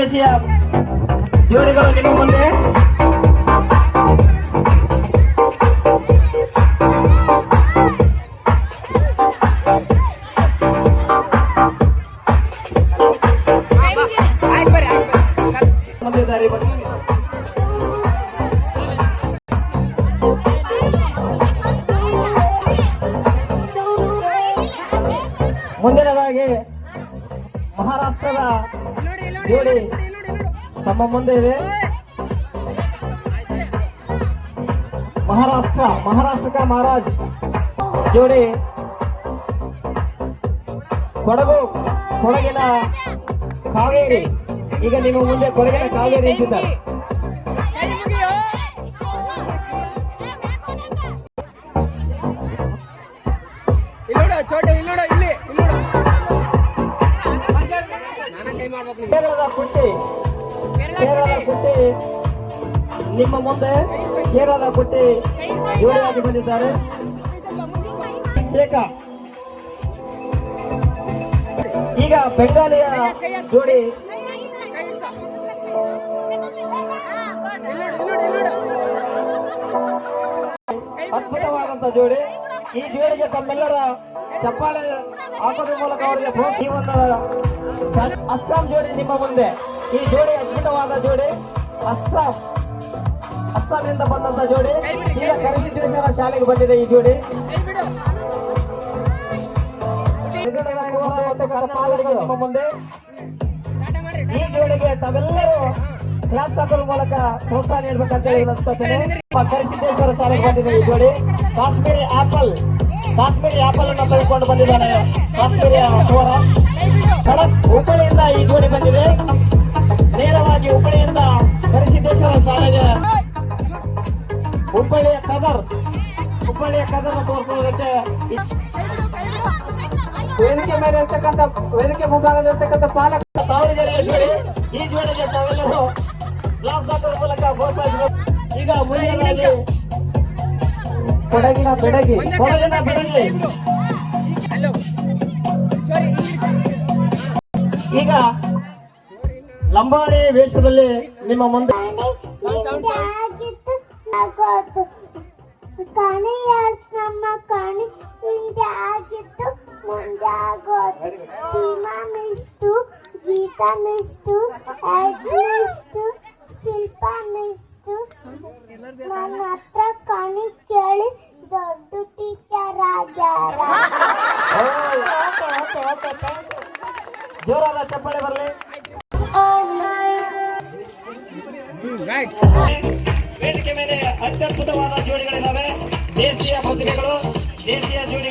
ದೇಶೀಯ ಜೋಡಿಗಳು ನಿಮ್ಮ ಮುಂದೆ. ಮುಂದಿನದಾಗಿ ಮಹಾರಾಷ್ಟ್ರದ ಜೋಡಿ ತಮ್ಮ ಮುಂದೆ ಇದೆ. महाराष्ट्र का महाराज जोड़ी ಕೊಡಗಿನ ಕಾವೇರಿ. ಈಗ ನಿಮ್ಮ ಮುಂದೆ ಕೊಡಗಿನ ಕಾವೇರಿ ಇದ್ದಾರೆ. ಕೇರಳದ ಪುಟ್ಟಿ ನಿಮ್ಮ ಮುಂದೆ ಕೇರಳದ ಪುಟ್ಟಿ ಜೋಡಿಯಾಗಿ ಬಂದಿದ್ದಾರೆ. ಶೇಖ ಈಗ ಬೆಂಗಾಲಿಯ ಜೋಡಿ ಅದ್ಭುತವಾದಂತ ಜೋಡಿ. ಈ ಜೋಡಿಗೆ ತಮ್ಮೆಲ್ಲರ ಚಪ್ಪಾಳೆ ಹಾಕೋದ್ರ ಮೂಲಕ ಅವರಿಗೆ ಅಸ್ಸಾಂ ಜೋಡಿ ನಿಮ್ಮ ಮುಂದೆ. ಈ ಜೋಡಿ ಅದ್ಭುತವಾದ ಜೋಡಿ. ಅಸ್ಸಾಂನಿಂದ ಬಂದಂತ ಜೋಡಿ ಈಗ ಕರಿಸಿದ್ದೇಶ್ವರ ಶಾಲೆಗೆ ಬಂದಿದೆ. ಈ ಜೋಡಿ ನಿಮ್ಮ ಮುಂದೆ. ಈ ಜೋಡಿಗೆ ತಾವೆಲ್ಲರೂ ಕ್ಲಾಸ್ ಹಾಕೋದ್ರ ಮೂಲಕ ಪ್ರೋತ್ಸಾಹ ನೀಡಬೇಕಂತ ಹೇಳಿ ಕರಿಸಿದ್ದೇಶ್ವರ ಶಾಲೆಗೆ ಬಂದಿದೆ. ಈ ಜೋಡಿ ಕಾಶ್ಮೀರಿ ಆಪಲ್ ಅನ್ನು ತೆಗೆದುಕೊಂಡು ಬಂದಿದ್ದಾನೆ. ಕಾಶ್ಮೀರಿ ಅವರ ಹುಬ್ಬಳ್ಳಿಯಿಂದ ಈ ಜೋಡಿ ಬಂದಿದೆ. ನೇರವಾಗಿ ಹುಬ್ಬಳ್ಳಿಯಿಂದ ಕರಿಸಿದ್ದೇಶ್ವರ ಶಾಲೆಗೆ ಹುಬ್ಬಳ್ಳಿಯ ಕದರ್ ತೋರಿಸುವುದಕ್ಕೆ ವೇದಿಕೆ ಮೇಲೆ ಇರ್ತಕ್ಕಂಥ ವೇದಿಕೆ ಮುಂಭಾಗದಲ್ಲಿರ್ತಕ್ಕಂಥ ಪಾಲಕ ತಾವರಿಗೆರೆಯ ಜೋಡಿ. ಈ ಜೋಡಿಗೆ ತಾವೆಲ್ಲರೂ ಗ್ಲಾಸ್ ಹಾಕೋದ್ರ ಮೂಲಕ ಪ್ರೋತ್ಸಾಹಿಸಬೇಕು. ಈಗ ಮುಂದಿನದಾಗಿ ಕೊಡಗಿನ ಬೆಡಗಿ ಈಗ ಲಂಬಾಣಿ ವೇಷದಲ್ಲಿ ನಿಮ್ಮ ಮುಂದೆ. ನಮ್ಮ ಕಣಿ ಹಿಂದೆ ಆಗಿತ್ತು ಮುಂದೆ ಆಗೋದು. ಸೀಮಾ ಮಿಸ್ಟು, ಗೀತಾ ಮಿಸ್ಟು, ಮಿಸ್ಟು, ಶಿಲ್ಪಾ ಮಿಸ್ಟು. ನನ್ನ ಹತ್ರ ಕಣಿ ಕೇಳಿ ದೊಡ್ಡ ಟೀಚರ್ ಆಗ್ಯಾರ. ಜೋರಾದ ಚಪ್ಪಾಳೆ ಬರಲಿ. ವೇದಿಕೆ ಮೇಲೆ ಅತ್ಯದ್ಭುತವಾದ ಜೋಡಿಗಳಿದ್ದಾವೆ. ದೇಶೀಯ ಪ್ರತಿಭೆಗಳು, ದೇಶೀಯ ಜೋಡಿ.